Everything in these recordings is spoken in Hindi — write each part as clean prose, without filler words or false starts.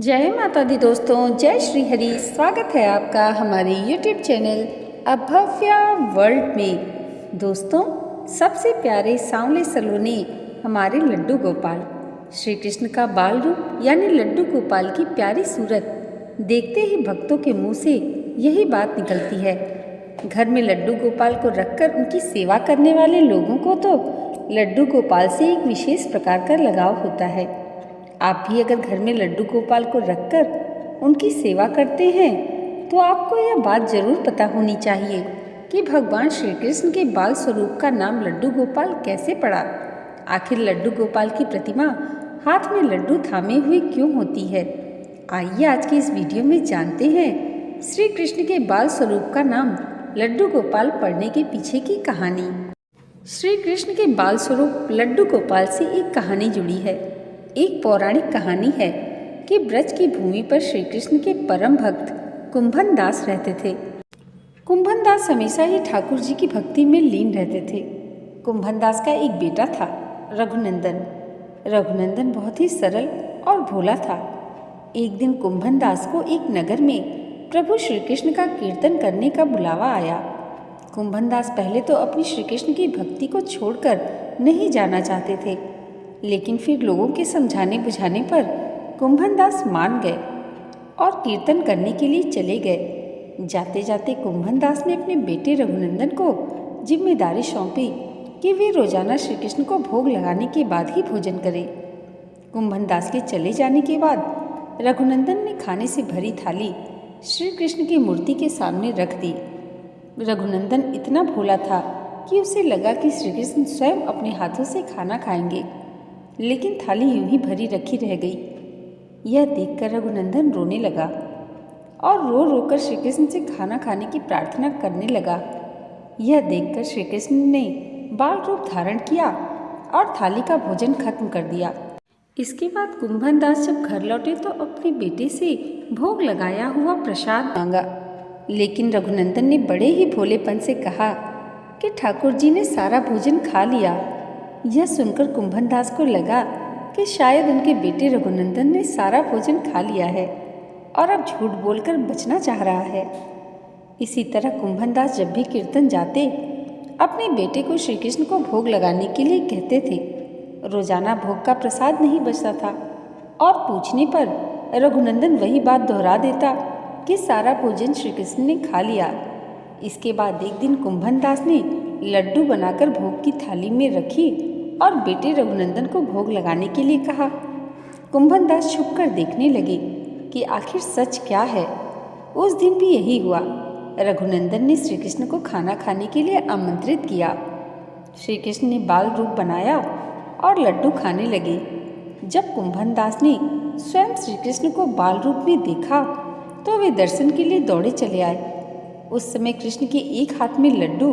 जय माता दी दोस्तों, जय श्री हरि। स्वागत है आपका हमारे YouTube चैनल अभव्या वर्ल्ड में। दोस्तों, सबसे प्यारे सांवले सलोने हमारे लड्डू गोपाल, श्री कृष्ण का बाल रूप यानी लड्डू गोपाल की प्यारी सूरत देखते ही भक्तों के मुंह से यही बात निकलती है। घर में लड्डू गोपाल को रखकर उनकी सेवा करने वाले लोगों को तो लड्डू गोपाल से एक विशेष प्रकार का लगाव होता है। आप भी अगर घर में लड्डू गोपाल को रखकर उनकी सेवा करते हैं तो आपको यह बात जरूर पता होनी चाहिए कि भगवान श्री कृष्ण के बाल स्वरूप का नाम लड्डू गोपाल कैसे पड़ा। आखिर लड्डू गोपाल की प्रतिमा हाथ में लड्डू थामे हुए क्यों होती है? आइए आज के इस वीडियो में जानते हैं श्री कृष्ण के बाल स्वरूप का नाम लड्डू गोपाल पड़ने के पीछे की कहानी। श्री कृष्ण के बाल स्वरूप लड्डू गोपाल से एक कहानी जुड़ी है। एक पौराणिक कहानी है कि ब्रज की भूमि पर श्री कृष्ण के परम भक्त कुंभन दास रहते थे। कुंभन दास हमेशा ही ठाकुर जी की भक्ति में लीन रहते थे। कुंभन दास का एक बेटा था, रघुनंदन। रघुनंदन बहुत ही सरल और भोला था। एक दिन कुंभन दास को एक नगर में प्रभु श्री कृष्ण का कीर्तन करने का बुलावा आया। कुंभन दास पहले तो अपनी श्री कृष्ण की भक्ति को छोड़कर नहीं जाना चाहते थे, लेकिन फिर लोगों के समझाने बुझाने पर कुंभन दास मान गए और कीर्तन करने के लिए चले गए। जाते जाते कुंभन दास ने अपने बेटे रघुनंदन को जिम्मेदारी सौंपी कि वे रोजाना श्री कृष्ण को भोग लगाने के बाद ही भोजन करें। कुंभन दास के चले जाने के बाद रघुनंदन ने खाने से भरी थाली श्री कृष्ण की मूर्ति के सामने रख दी। रघुनंदन इतना भोला था कि उसे लगा कि श्री कृष्ण स्वयं अपने हाथों से खाना खाएंगे, लेकिन थाली यूं ही भरी रखी रह गई। यह देखकर रघुनंदन रोने लगा और रो रो कर श्री कृष्ण से खाना खाने की प्रार्थना करने लगा। यह देखकर श्री कृष्ण ने बाल रूप धारण किया और थाली का भोजन खत्म कर दिया। इसके बाद कुंभन दास जब घर लौटे तो अपने बेटे से भोग लगाया हुआ प्रसाद मांगा, लेकिन रघुनंदन ने बड़े ही भोलेपन से कहा कि ठाकुर जी ने सारा भोजन खा लिया। यह सुनकर कुंभन दास को लगा कि शायद उनके बेटे रघुनंदन ने सारा भोजन खा लिया है और अब झूठ बोलकर बचना चाह रहा है। इसी तरह कुंभन दास जब भी कीर्तन जाते अपने बेटे को श्री कृष्ण को भोग लगाने के लिए कहते थे। रोजाना भोग का प्रसाद नहीं बचता था और पूछने पर रघुनंदन वही बात दोहरा देता कि सारा भोजन श्री कृष्ण ने खा लिया। इसके बाद एक दिन कुंभन दास ने लड्डू बनाकर भोग की थाली में रखी और बेटे रघुनंदन को भोग लगाने के लिए कहा। कुंभन दास छुप कर देखने लगे कि आखिर सच क्या है। उस दिन भी यही हुआ। रघुनंदन ने श्री कृष्ण को खाना खाने के लिए आमंत्रित किया। श्री कृष्ण ने बाल रूप बनाया और लड्डू खाने लगे। जब कुंभन दास ने स्वयं श्री कृष्ण को बाल रूप में देखा तो वे दर्शन के लिए दौड़े चले आए। उस समय कृष्ण के एक हाथ में लड्डू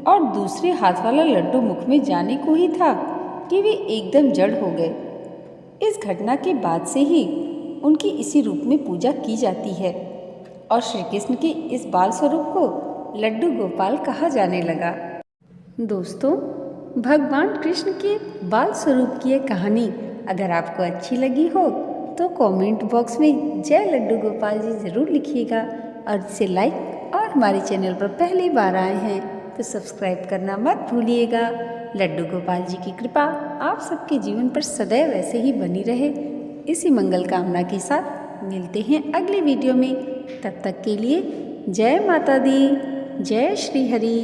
और दूसरे हाथ वाला लड्डू मुख में जाने को ही था कि वे एकदम जड़ हो गए। इस घटना के बाद से ही उनकी इसी रूप में पूजा की जाती है और श्री कृष्ण के इस बाल स्वरूप को लड्डू गोपाल कहा जाने लगा। दोस्तों, भगवान कृष्ण के बाल स्वरूप की यह कहानी अगर आपको अच्छी लगी हो तो कमेंट बॉक्स में जय लड्डू गोपाल जी ज़रूर लिखिएगा और इसे लाइक और हमारे चैनल पर पहली बार आए हैं तो सब्सक्राइब करना मत भूलिएगा। लड्डू गोपाल जी की कृपा आप सबके जीवन पर सदैव ऐसे ही बनी रहे, इसी मंगल कामना के साथ मिलते हैं अगले वीडियो में। तब तक के लिए जय माता दी, जय श्री हरि।